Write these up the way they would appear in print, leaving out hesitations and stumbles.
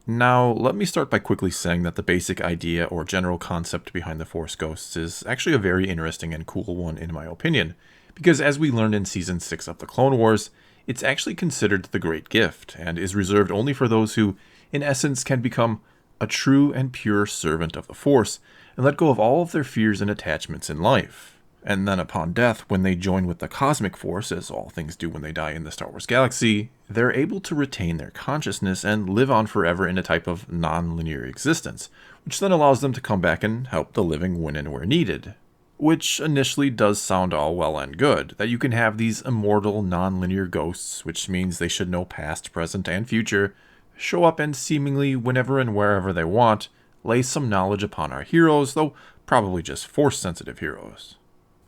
Now, let me start by quickly saying that the basic idea or general concept behind the Force Ghosts is actually a very interesting and cool one in my opinion, because as we learned in Season 6 of the Clone Wars, it's actually considered the great gift, and is reserved only for those who, in essence, can become a true and pure servant of the Force, and let go of all of their fears and attachments in life. And then upon death, when they join with the cosmic force, as all things do when they die in the Star Wars galaxy, they're able to retain their consciousness and live on forever in a type of non-linear existence, which then allows them to come back and help the living when and where needed. Which initially does sound all well and good, that you can have these immortal non-linear ghosts, which means they should know past, present, and future, show up and seemingly whenever and wherever they want, lay some knowledge upon our heroes, though probably just force-sensitive heroes.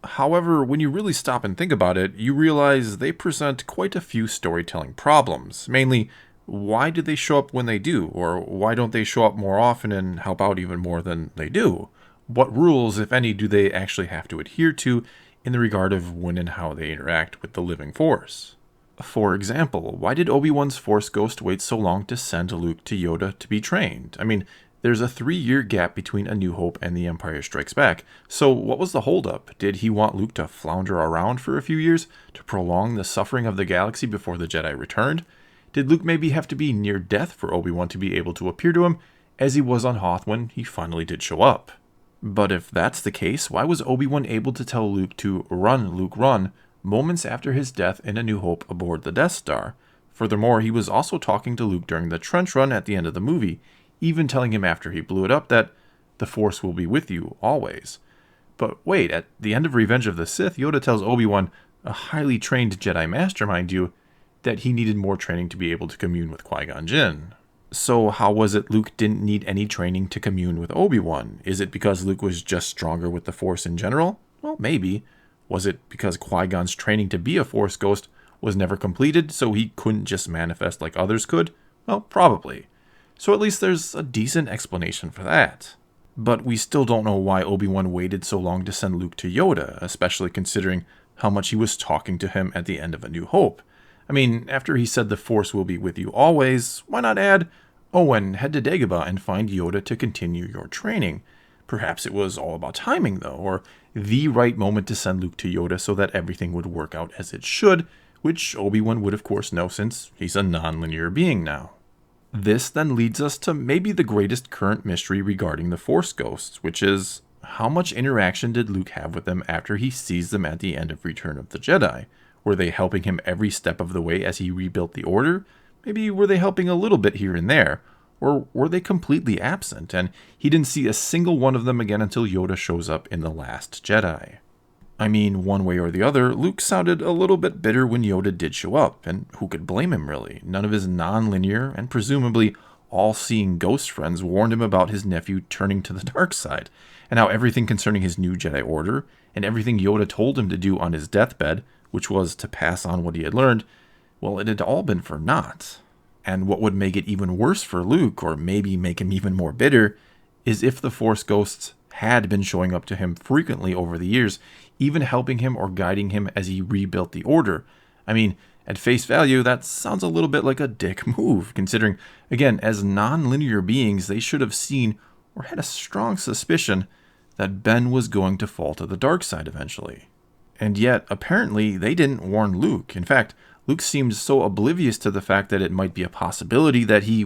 However, when you really stop and think about it, you realize they present quite a few storytelling problems. Mainly, why do they show up when they do? Or why don't they show up more often and help out even more than they do? What rules, if any, do they actually have to adhere to in the regard of when and how they interact with the living Force? For example, why did Obi-Wan's Force Ghost wait so long to send Luke to Yoda to be trained? I mean, there's a 3-year gap between A New Hope and The Empire Strikes Back, so what was the holdup? Did he want Luke to flounder around for a few years to prolong the suffering of the galaxy before the Jedi returned? Did Luke maybe have to be near death for Obi-Wan to be able to appear to him, as he was on Hoth when he finally did show up? But if that's the case, why was Obi-Wan able to tell Luke to "Run, Luke, run" moments after his death in A New Hope aboard the Death Star? Furthermore, he was also talking to Luke during the trench run at the end of the movie, even telling him after he blew it up that the Force will be with you always. But wait, at the end of Revenge of the Sith, Yoda tells Obi-Wan, a highly trained Jedi Master mind you, that he needed more training to be able to commune with Qui-Gon Jinn. So how was it Luke didn't need any training to commune with Obi-Wan? Is it because Luke was just stronger with the Force in general? Well, maybe. Was it because Qui-Gon's training to be a Force ghost was never completed, so he couldn't just manifest like others could? Well, probably. So at least there's a decent explanation for that. But we still don't know why Obi-Wan waited so long to send Luke to Yoda, especially considering how much he was talking to him at the end of A New Hope. I mean, after he said the Force will be with you always, why not add, "Oh, and head to Dagobah and find Yoda to continue your training"? Perhaps it was all about timing, though, or the right moment to send Luke to Yoda so that everything would work out as it should, which Obi-Wan would of course know since he's a non-linear being now. This then leads us to maybe the greatest current mystery regarding the Force Ghosts, which is, how much interaction did Luke have with them after he sees them at the end of Return of the Jedi? Were they helping him every step of the way as he rebuilt the Order? Maybe were they helping a little bit here and there? Or were they completely absent, and he didn't see a single one of them again until Yoda shows up in The Last Jedi? I mean, one way or the other, Luke sounded a little bit bitter when Yoda did show up, and who could blame him really? None of his non-linear and presumably all-seeing ghost friends warned him about his nephew turning to the dark side, and how everything concerning his new Jedi Order, and everything Yoda told him to do on his deathbed, which was to pass on what he had learned, well, it had all been for naught. And what would make it even worse for Luke, or maybe make him even more bitter, is if the Force Ghosts had been showing up to him frequently over the years, even helping him or guiding him as he rebuilt the Order. I mean, at face value, that sounds a little bit like a dick move, considering, again, as non-linear beings, they should have seen, or had a strong suspicion, that Ben was going to fall to the dark side eventually. And yet, apparently, they didn't warn Luke. In fact, Luke seemed so oblivious to the fact that it might be a possibility that he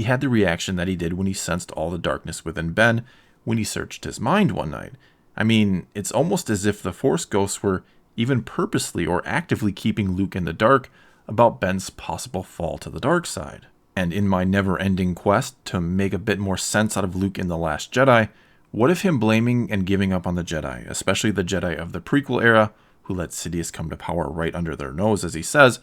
had the reaction that he did when he sensed all the darkness within Ben when he searched his mind one night. I mean, it's almost as if the Force Ghosts were even purposely or actively keeping Luke in the dark about Ben's possible fall to the dark side. And in my never-ending quest to make a bit more sense out of Luke in The Last Jedi, what if him blaming and giving up on the Jedi, especially the Jedi of the prequel era, who let Sidious come to power right under their nose, as he says,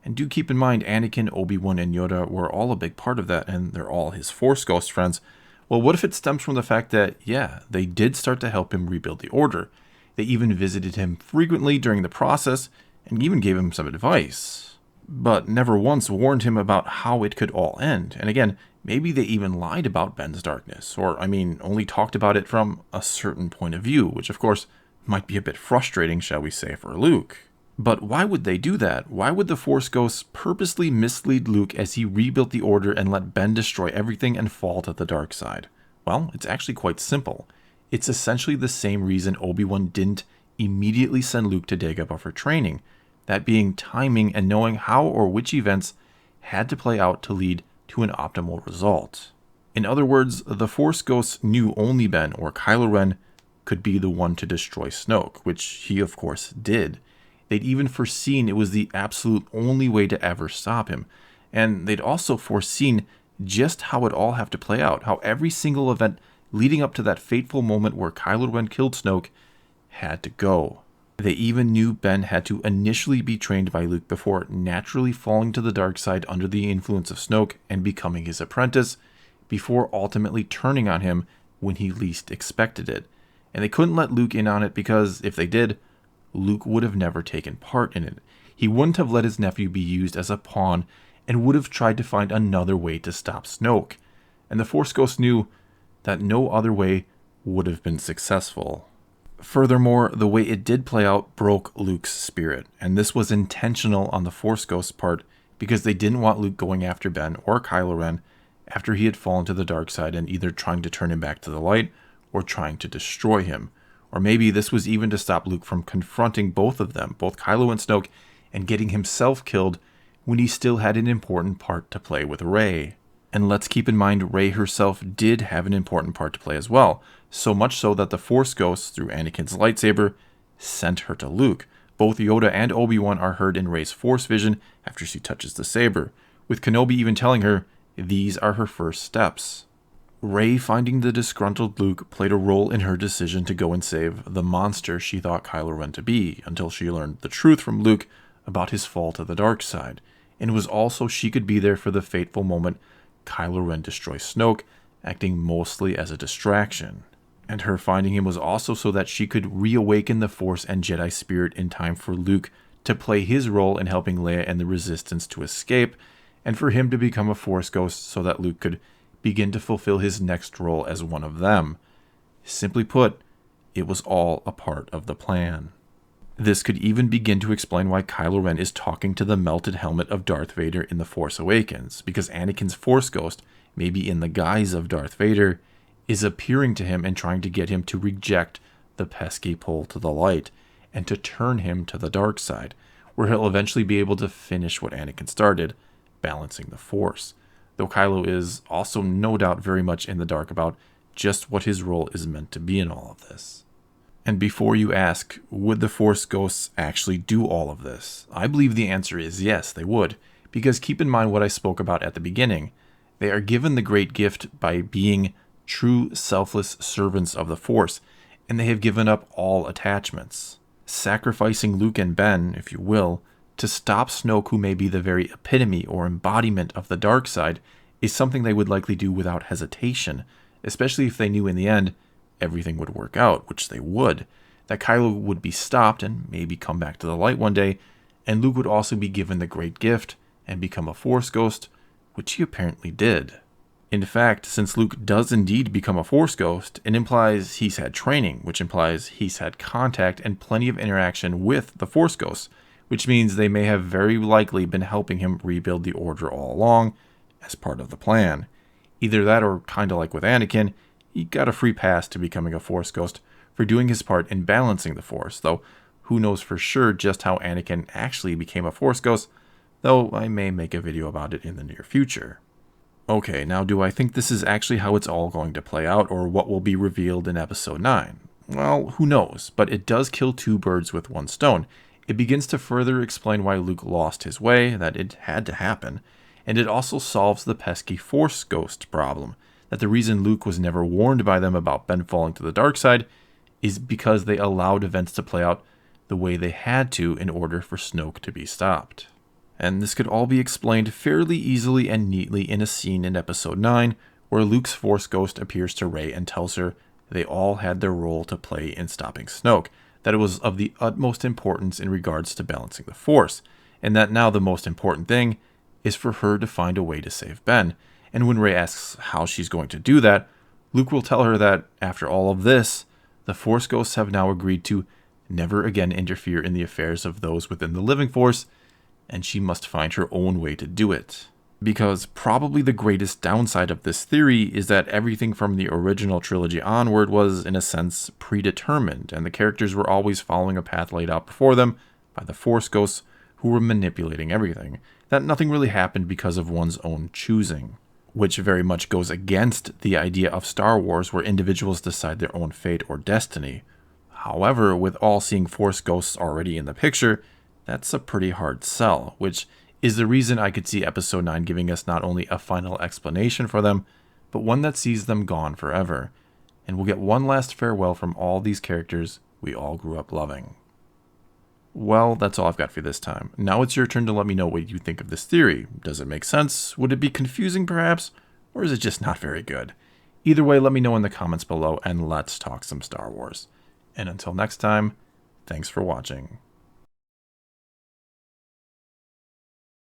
and do keep in mind Anakin, Obi-Wan, and Yoda were all a big part of that, and they're all his Force Ghost friends. Well, what if it stems from the fact that, yeah, they did start to help him rebuild the Order. They even visited him frequently during the process, and even gave him some advice, but never once warned him about how it could all end. And again, maybe they even lied about Ben's darkness, or, only talked about it from a certain point of view, which of course might be a bit frustrating, shall we say, for Luke. But why would they do that? Why would the Force Ghosts purposely mislead Luke as he rebuilt the Order and let Ben destroy everything and fall to the dark side? Well, it's actually quite simple. It's essentially the same reason Obi-Wan didn't immediately send Luke to Dagobah for training, that being timing and knowing how or which events had to play out to lead to an optimal result. In other words, the Force Ghosts knew only Ben or Kylo Ren could be the one to destroy Snoke, which he of course did. They'd even foreseen it was the absolute only way to ever stop him, and they'd also foreseen just how it all have to play out, how every single event leading up to that fateful moment where Kylo Ren killed Snoke had to go. They even knew Ben had to initially be trained by Luke before naturally falling to the dark side under the influence of Snoke and becoming his apprentice, before ultimately turning on him when he least expected it. And they couldn't let Luke in on it because, if they did, Luke would have never taken part in it. He wouldn't have let his nephew be used as a pawn and would have tried to find another way to stop Snoke. And the Force Ghost knew that no other way would have been successful. Furthermore, the way it did play out broke Luke's spirit, and this was intentional on the Force Ghost's part because they didn't want Luke going after Ben or Kylo Ren after he had fallen to the dark side and either trying to turn him back to the light or trying to destroy him. Or maybe this was even to stop Luke from confronting both of them, both Kylo and Snoke, and getting himself killed when he still had an important part to play with Rey. And let's keep in mind, Rey herself did have an important part to play as well, so much so that the Force Ghosts, through Anakin's lightsaber, sent her to Luke. Both Yoda and Obi-Wan are heard in Rey's Force vision after she touches the saber, with Kenobi even telling her these are her first steps. Rey finding the disgruntled Luke played a role in her decision to go and save the monster she thought Kylo Ren to be, until she learned the truth from Luke about his fall to the dark side, and it was also she could be there for the fateful moment Kylo Ren destroys Snoke, acting mostly as a distraction. And her finding him was also so that she could reawaken the Force and Jedi spirit in time for Luke to play his role in helping Leia and the Resistance to escape, and for him to become a Force Ghost so that Luke could begin to fulfill his next role as one of them. Simply put, it was all a part of the plan. This could even begin to explain why Kylo Ren is talking to the melted helmet of Darth Vader in The Force Awakens, because Anakin's Force Ghost, maybe in the guise of Darth Vader, is appearing to him and trying to get him to reject the pesky pull to the light and to turn him to the dark side, where he'll eventually be able to finish what Anakin started, balancing the Force. Though Kylo is also no doubt very much in the dark about just what his role is meant to be in all of this. And before you ask, would the Force Ghosts actually do all of this? I believe the answer is yes, they would, because keep in mind what I spoke about at the beginning. They are given the great gift by being true selfless servants of the Force, and they have given up all attachments, sacrificing Luke and Ben, if you will, to stop Snoke, who may be the very epitome or embodiment of the dark side, is something they would likely do without hesitation, especially if they knew in the end everything would work out, which they would, that Kylo would be stopped and maybe come back to the light one day, and Luke would also be given the great gift and become a Force Ghost, which he apparently did. In fact, since Luke does indeed become a Force Ghost, it implies he's had training, which implies he's had contact and plenty of interaction with the Force Ghosts, which means they may have very likely been helping him rebuild the Order all along as part of the plan. Either that or, kinda like with Anakin, he got a free pass to becoming a Force Ghost for doing his part in balancing the Force, though who knows for sure just how Anakin actually became a Force Ghost, though I may make a video about it in the near future. Okay, now do I think this is actually how it's all going to play out, or what will be revealed in Episode 9? Well, who knows, but it does kill two birds with one stone. It begins to further explain why Luke lost his way, that it had to happen, and it also solves the pesky Force Ghost problem, that the reason Luke was never warned by them about Ben falling to the dark side is because they allowed events to play out the way they had to in order for Snoke to be stopped. And this could all be explained fairly easily and neatly in a scene in Episode 9, where Luke's Force Ghost appears to Rey and tells her they all had their role to play in stopping Snoke, that it was of the utmost importance in regards to balancing the Force, and that now the most important thing is for her to find a way to save Ben. And when Rey asks how she's going to do that, Luke will tell her that after all of this, the Force Ghosts have now agreed to never again interfere in the affairs of those within the living force, and she must find her own way to do it. Because probably the greatest downside of this theory is that everything from the original trilogy onward was, in a sense, predetermined, and the characters were always following a path laid out before them by the Force Ghosts who were manipulating everything, that nothing really happened because of one's own choosing, which very much goes against the idea of Star Wars where individuals decide their own fate or destiny. However, with all seeing Force Ghosts already in the picture, that's a pretty hard sell, which is the reason I could see Episode 9 giving us not only a final explanation for them, but one that sees them gone forever, and we'll get one last farewell from all these characters we all grew up loving. Well, that's all I've got for you this time. Now it's your turn to let me know what you think of this theory. Does it make sense? Would it be confusing perhaps? Or is it just not very good? Either way, let me know in the comments below, and let's talk some Star Wars. And until next time, thanks for watching.